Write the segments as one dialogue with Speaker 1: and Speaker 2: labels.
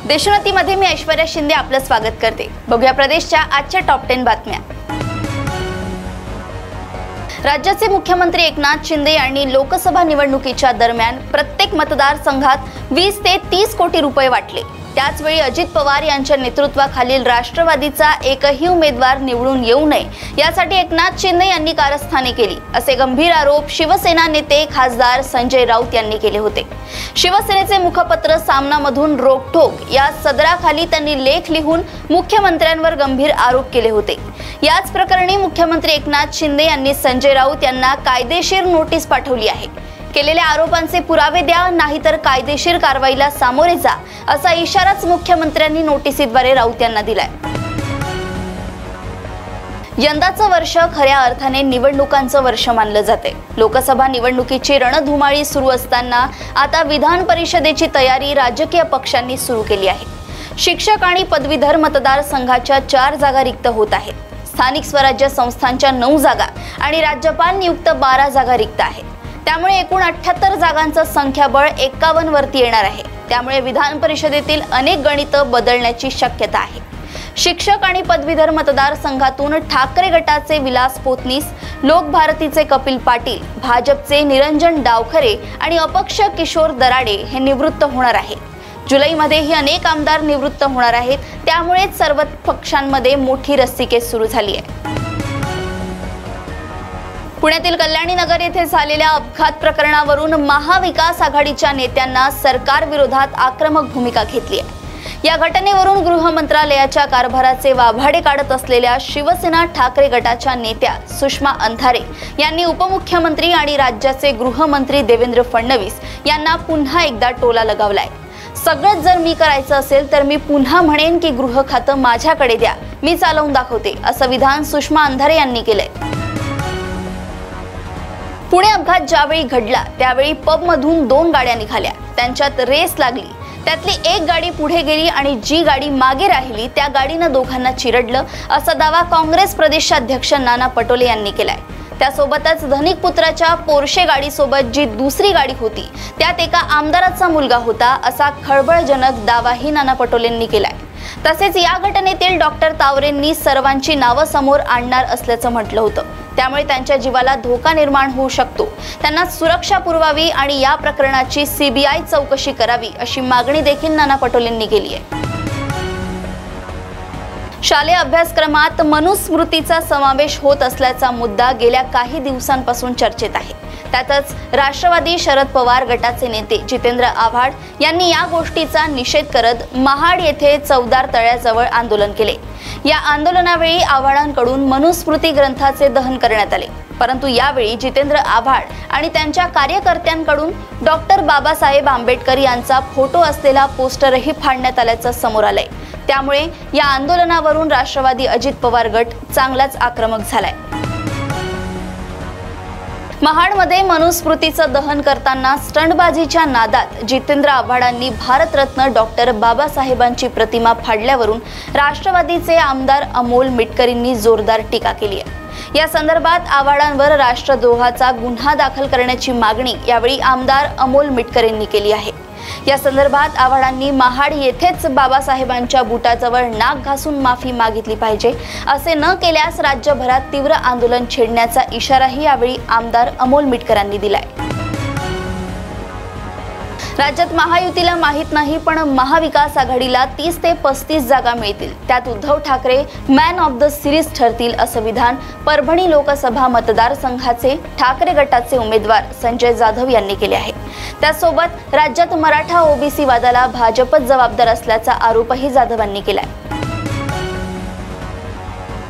Speaker 1: देशोन्नतीमध्ये मी ऐश्वर्या शिंदे आपलं स्वागत करते। बघूया प्रदेशच्या आजच्या टॉप 10 बातम्या। राज्याचे मुख्यमंत्री एकनाथ शिंदे यांनी लोकसभा निवडणुकीच्या दरम्यान प्रत्येक मतदारसंघात 20 ते 30 कोटी रुपये वाटले। त्याचवेळी अजित पवार यांच्या नेतृत्वाखालील राष्ट्रवादीचा एकही उमेदवार निवडून येऊ नये यासाठी एकनाथ शिंदे यांनी कारस्थाने केली, असे गंभीर आरोप शिवसेना नेते खासदार संजय राऊत यांनी केले होते। शिवसेनेचे मुखपत्र सामनामधून रोकठोक या सदराखाली त्यांनी लेख लिहून मुख्यमंत्र्यांवर गंभीर आरोप केले होते। याच प्रकरणी मुख्यमंत्री एकनाथ शिंदे यांनी संजय राऊत यांना कायदेशीर नोटीस पाठवली आहे। केलेल्या आरोपांचे पुरावे द्या, नाहीतर कायदेशीर कारवाईला सामोरे जा, असा इशाराच मुख्यमंत्र्यांनी नोटीसीद्वारे राऊत यांना दिलाय। यंदाचं वर्ष खऱ्या अर्थाने निवडणुकांचं वर्ष मानलं जाते। लोकसभा निवडणुकीची रणधुमाळी सुरू असताना आता विधान परिषदेची तयारी राजकीय पक्षांनी सुरू केली आहे। शिक्षक आणि पदवीधर मतदारसंघाच्या 4 जागा रिक्त होत आहेत। स्थानिक स्वराज्य संस्थांच्या 9 जागा आणि राज्यपाल नियुक्त 12 जागा रिक्त आहेत। त्यामुळे एकूण 78 जागांचं संख्याबळ 51 वरती येणार आहे। त्यामुळे विधान परिषदेतील अनेक गणितं बदलण्याची शक्यता आहे। शिक्षक आणि पदवीधर मतदारसंघातून ठाकरे गटाचे विलास पोतनीस, लोक भारतीचे कपिल पाटील, भाजपचे निरंजन डावखरे आणि अपक्ष किशोर दराडे हे निवृत्त होणार आहेत। जुलैमध्येही अनेक आमदार निवृत्त होणार आहेत। त्यामुळेच सर्व पक्षांमध्ये मोठी रस्सीखेच सुरू झाली आहे। पुण्यातील कल्याणी नगर येथे झालेल्या अपघात प्रकरणावरून महाविकास आघाडीच्या नेत्यांना सरकार विरोधात आक्रमक भूमिका घेतली आहे। या घटनेवरून गृह मंत्रालयाच्या कारभाराचे वाभाडे काढत असलेल्या शिवसेना ठाकरे गटाच्या नेत्या सुषमा अंधारे यांनी उपमुख्यमंत्री आणि राज्याचे गृहमंत्री देवेंद्र फडणवीस यांना पुन्हा एकदा टोला लगावलाय। सगळं जर मी करायचं असेल तर मी पुन्हा म्हणेन की गृह खातं माझ्याकडे द्या, मी चालवून दाखवते, असं विधान सुषमा अंधारे यांनी केलंय। पुणे अपघात ज्यावेळी घडला त्यावेळी पबमधून 2 गाड्या निघाल्या, त्यांच्यात रेस लागली। त्यातली एक गाडी पुढे गेली आणि जी गाडी मागे राहिली त्या गाडीनं दोघांना चिरडलं, असा दावा काँग्रेस प्रदेशाध्यक्ष नाना पटोले यांनी केलाय। त्यासोबतच धनिक पुत्राच्या पोर्शे गाडीसोबत जी दुसरी गाडी होती त्यात एका आमदाराचा मुलगा होता, असा खळबळजनक दावाही नाना पटोलेंनी केलाय। तसेच या घटनेतील डॉक्टर तावरेंनी सर्वांची नावं समोर आणणार असल्याचं म्हटलं होतं। त्यामुळे त्यांच्या जीवाला धोका निर्माण होऊ शकतो, त्यांना सुरक्षा पुरवावी आणि या प्रकरणाची सीबीआय चौकशी करावी, अशी मागणी देखील नाना पटोलेंनी केली आहे। शालेय अभ्यासक्रमात मनुस्मृतीचा समावेश होत असल्याचा मुद्दा गेल्या काही दिवसांपासून चर्चेत आहे। त्यातच राष्ट्रवादी शरद पवार गटाचे नेते जितेंद्र आव्हाड यांनी या गोष्टीचा निषेध करत महाड येथे चौदार तळ्याजवळ आंदोलन केले। या आंदोलनावेळी आव्हाडांकडून मनुस्मृती ग्रंथाचे दहन करण्यात आले, परंतु यावेळी जितेंद्र आव्हाड आणि त्यांच्या कार्यकर्त्यांकडून डॉक्टर बाबासाहेब आंबेडकर यांचा फोटो असलेला पोस्टरही फाडण्यात आल्याचं समोर आलंय। त्यामुळे या आंदोलनावरून राष्ट्रवादी अजित पवार गट चांगलाच आक्रमक झालाय। महाडमध्ये मनुस्मृतीचं दहन करताना स्टंटबाजीच्या नादात जितेंद्र आव्हाडांनी भारतरत्न डॉक्टर बाबासाहेबांची प्रतिमा फाडल्यावरून राष्ट्रवादीचे आमदार अमोल मिटकरींनी जोरदार टीका केली आहे। या संदर्भात आव्हाडांवर राष्ट्रद्रोहाचा गुन्हा दाखल करण्याची मागणी यावेळी आमदार अमोल मिटकरींनी केली आहे। या संदर्भात आव्हाडांनी महाड येथेच बाबासाहेबांच्या बुटाजवळ नाक घासून माफी मागितली पाहिजे, असे न केल्यास राज्यभरात तीव्र आंदोलन छेडण्याचा इशाराही यावेळी आमदार अमोल मिटकरांनी दिलाय। राज्यात महायुतीला माहित नाही, पण महाविकास आघाडीला 30 ते 35 जागा मिळतील, त्यात Uddhav Thackeray man of the series ठरतील, असं विधान परभणी लोकसभा मतदारसंघाचे ठाकरे गटाचे उमेदवार संजय जाधव यांनी केले आहे। त्यासोबत राज्यात मराठा ओबीसी वादाला भाजपच जबाबदार असल्याचा आरोपही जाधवांनी केलाय।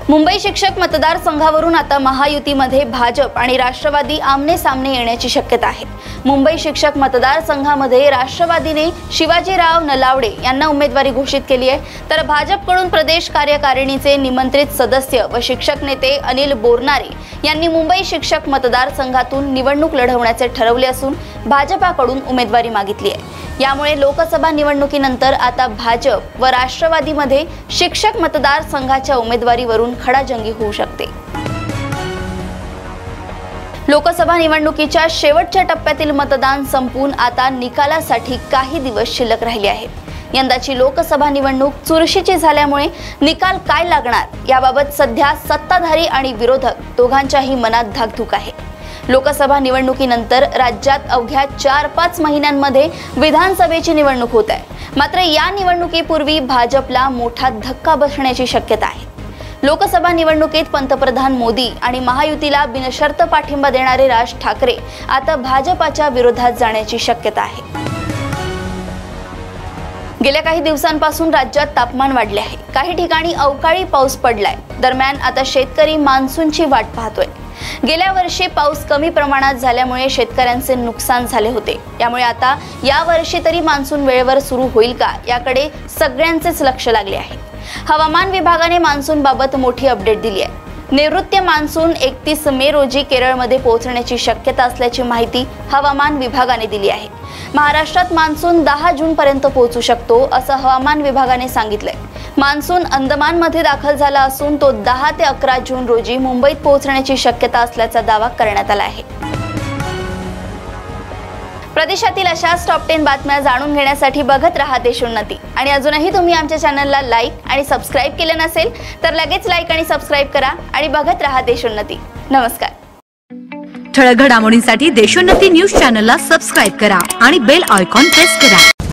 Speaker 1: मुंबई शिक्षक मतदारसंघावरून आता महायुतीमध्ये भाजप आणि राष्ट्रवादी आमने सामने येण्याची शक्यता आहे। मुंबई शिक्षक मतदारसंघामध्ये राष्ट्रवादीने शिवाजीराव नलावडे यांना उमेदवारी घोषित केली आहे, तर भाजपकडून प्रदेश कार्यकारिणीचे निमंत्रित सदस्य व शिक्षक नेते अनिल बोरनारे यांनी मुंबई शिक्षक मतदारसंघातून निवडणूक लढवण्याचे ठरवले असून भाजपाकडून उमेदवारी मागितली आहे। यामुळे लोकसभा निवडणुकीनंतर आता भाजप व राष्ट्रवादीमध्ये शिक्षक मतदारसंघाच्या उमेदवारीवरून खडाजंगी होऊ शकते। लोकसभा निवडणुकीच्या शेवटच्या टप्प्यातील मतदान संपून आता निकालासाठी काही दिवस शिल्लक राहिले आहेत। यंदाची लोकसभा निवडणूक चुरशीची झाल्यामुळे निकाल काय लागणार याबाबत सध्या सत्ताधारी आणि विरोधक दोघांच्याही मनात धाकधूक आहे। लोकसभा निवडणुकीनंतर राज्यात अवघ्या 4-5 महिन्यांमध्ये विधानसभेची निवडणूक होत आहे। मात्र या निवडणुकीपूर्वी भाजपला मोठा धक्का बसण्याची शक्यता आहे। लोकसभा निवडणुकीत पंतप्रधान मोदी आणि महायुतीला बिनशर्त पाठिंबा देणारे राज ठाकरे आता भाजपाच्या विरोधात जाण्याची शक्यता आहे। गेल्या काही दिवसांपासून राज्यात तापमान वाढले आहे। काही ठिकाणी अवकाळी पाऊस पडलाय। दरम्यान आता शेतकरी मान्सूनची वाट पाहतोय। गेल्या वर्षी पाऊस कमी प्रमाणात झाल्यामुळे शेतकऱ्यांचे नुकसान झाले होते। त्यामुळे आता या वर्षी तरी मान्सून वेळेवर सुरू होईल का याकडे सगळ्यांचेच लक्ष लागले आहे। हवामान विभागाने मान्सून बाबत मोठी अपडेट दिली आहे। नैऋत्य मान्सून 31 मे रोजी केरळमध्ये पोहोचण्याची शक्यता असल्याची माहिती हवामान विभागाने दिली आहे। महाराष्ट्रात मान्सून 10 जून पर्यंत पोहोचू शकतो असं हवामान विभागाने सांगितलंय। मान्सून अंदमानमध्ये दाखल झाला असून तो 10 ते 11 जून रोजी मुंबईत पोहोचण्याची शक्यता असल्याचा दावा करण्यात आला आहे। प्रदेशातील अशाच टॉप 10 बातम्या जाणून घेण्यासाठी बघत रहा देशोन्नती। आणि अजूनही तुम्ही आमच्या चॅनलला लाईक आणि सबस्क्राईब केले नसेल तर लगेच लाईक आणि सबस्क्राईब करा आणि बघत रहा देशोन्नती। नमस्कार।
Speaker 2: ठळक घडामोडींसाठी देशोन्नती न्यूज चॅनलला सबस्क्राईब करा आणि बेल आयकॉन प्रेस करा।